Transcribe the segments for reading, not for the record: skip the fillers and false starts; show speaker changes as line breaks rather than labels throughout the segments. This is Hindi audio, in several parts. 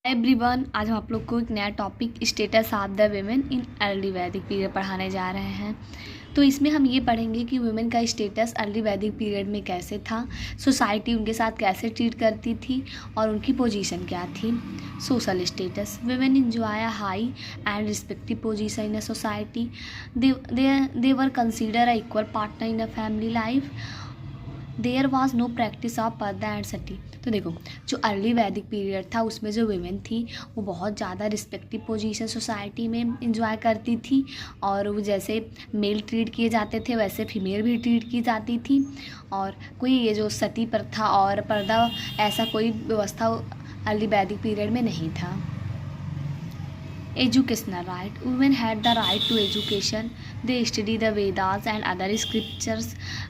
एवरीवन, आज हम आप लोग को एक नया topic status of the women in early वैदिक पीरियड पढ़ाने जा रहे हैं। तो इसमें हम ये पढ़ेंगे कि वुमेन का स्टेटस अर्ली वैदिक पीरियड में कैसे था, सोसाइटी उनके साथ कैसे ट्रीट करती थी और उनकी पोजीशन क्या थी। Social status, women enjoy a high and respective position in a society. They were consider a equal partner in a family life. There was no practice of purdah and sati. तो देखो, जो अर्ली वैदिक पीरियड था उसमें जो वुमेन थी वो बहुत ज़्यादा रिस्पेक्टिव पोजीशन सोसाइटी में इंजॉय करती थी और वो जैसे मेल ट्रीट किए जाते थे वैसे फीमेल भी ट्रीट की जाती थी। और कोई ये जो सती प्रथा और पर्दा ऐसा कोई व्यवस्था अर्ली वैदिक पीरियड में नहीं था। Educational right, women had the right to education. They study the Vedas and other scriptures.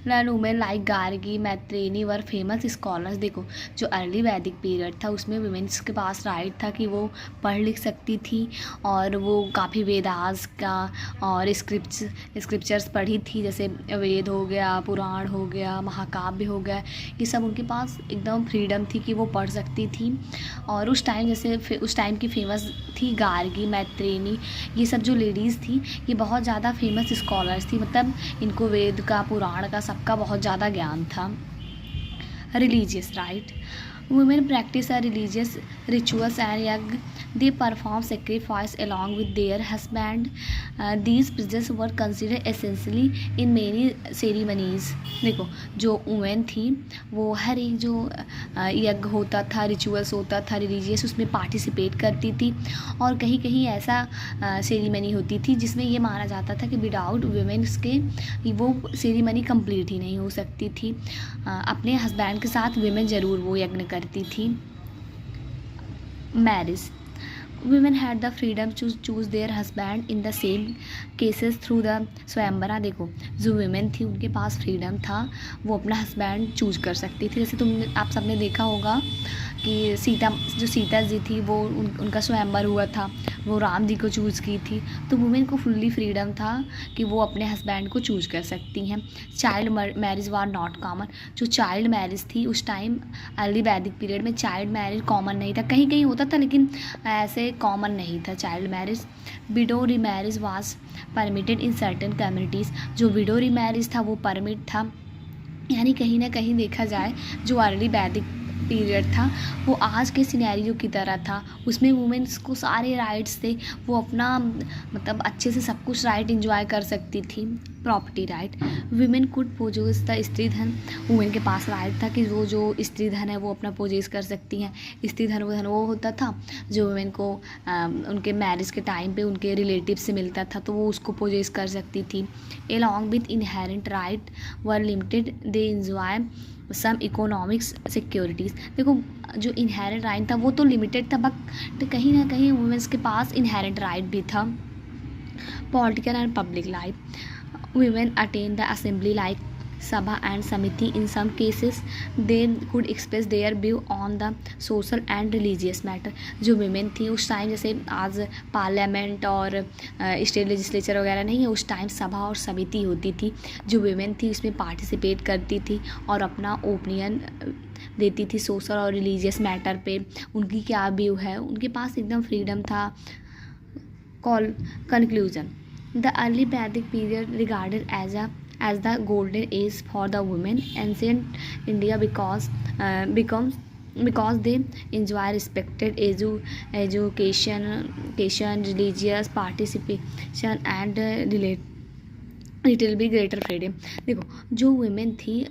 And women like Gargi, Maitreyi were famous scholars. देखो, जो अर्ली वैदिक पीरियड था उसमें वुमेन्स के पास राइट था कि वो पढ़ लिख सकती थी और वो काफ़ी वेदास का और स्क्रिप्चर्स पढ़ी थी, जैसे वेद हो गया, पुराण हो गया, महाकाव्य हो गया। ये सब उनके पास एकदम फ्रीडम थी कि वो पढ़ सकती थी। और उस टाइम जैसे उस टाइम की फेमस थी गार्गी, मैत्रेयनी, ये सब जो लेडीज़ थी ये बहुत ज़्यादा फेमस स्कॉलर्स थी, मतलब इनको वेद का, पुराण का, सबका बहुत ज़्यादा ज्ञान था। Religious right, women practice a religious rituals and yag. They perform sacrifice along with their husband. These practices were considered essentially in many ceremonies. देखो, जो वुमेन थी वो हर एक जो यज्ञ होता था, रिचुअल्स होता था रिलीजियस, उसमें पार्टिसिपेट करती थी। और कहीं कहीं ऐसा सेरेमनी होती थी जिसमें ये माना जाता था कि विदाउट वुमेन्स के वो सेरेमनी कंप्लीट ही नहीं हो सकती थी। अपने हस्बैंड के साथ वुमेन ज़रूर वो यज्ञ करती थी। Marriage, women had the freedom to choose their husband in the same cases through the स्वयंवरा। देखो, जो women थी उनके पास फ्रीडम था, वो अपना हस्बैंड चूज कर सकती थी। जैसे आप सबने देखा होगा कि सीता जी थी वो उनका स्वयंवर हुआ था, वो राम जी को चूज़ की थी। तो वुमेन को फुल्ली फ्रीडम था कि वो अपने हस्बैंड को चूज कर सकती हैं। Child marriage war not common, जो चाइल्ड मैरिज थी उस टाइम अर्ली वैदिक पीरियड में चाइल्ड मैरिज कॉमन नहीं था, कहीं कहीं होता था लेकिन ऐसे कॉमन नहीं था child marriage. Window remarriage was permitted in certain communities, जो विडो रीमैरिज था वो परमिट था। यानी कहीं ना कहीं देखा जाए जो अर्ली वैदिक पीरियड था वो आज के सिनेरियो की तरह था, उसमें वुमेन्स को सारे राइट्स थे, वो अपना मतलब अच्छे से सब कुछ राइट इंजॉय कर सकती थी। Property right, women could possess the stridhan, women के पास राइट था कि वो जो स्त्री धन है वो अपना पोजेस कर सकती हैं। स्त्री धन वो होता था जो वुमेन को उनके मैरिज के टाइम पे उनके रिलेटिव से मिलता था, तो वो उसको पोजेस कर सकती थी। Along with inherent right were limited, they enjoy some economics securities. देखो, जो इनहेरेंट राइट था वो तो लिमिटेड था, बट कहीं ना कहीं वुमेन्स के पास इनहेरेंट राइट भी था। Political and public life, women attain the assembly like sabha and samiti. In some cases they could express their view on the social and religious matter। जो women थी उस टाइम, जैसे आज पार्लियामेंट और स्टेट लेजिस्लेचर वगैरह नहीं है, उस टाइम सभा और समिति होती थी। जो women थी उसमें पार्टिसिपेट करती थी और अपना ओपिनियन देती थी सोशल और रिलीजियस मैटर पे, उनकी क्या व्यू है, उनके पास एकदम फ्रीडम था। Conclusion, the early Vedic period regarded as the golden age for the women ancient India because they enjoy respected education, religious participation and little bit greater freedom। देखो, जो women थी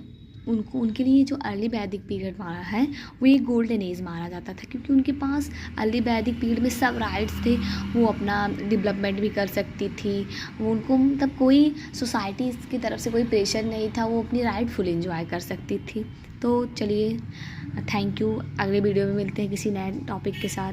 उनके लिए जो अर्ली वैदिक पीरियड माना है वो एक गोल्डन एज माना जाता था, क्योंकि उनके पास अर्ली वैदिक पीरियड में सब राइट्स थे, वो अपना डेवलपमेंट भी कर सकती थी, वो उनको मतलब कोई सोसाइटी की तरफ से कोई प्रेशर नहीं था, वो अपनी राइट फुल एंजॉय कर सकती थी। तो चलिए, थैंक यू। अगले वीडियो में मिलते हैं किसी नए टॉपिक के साथ।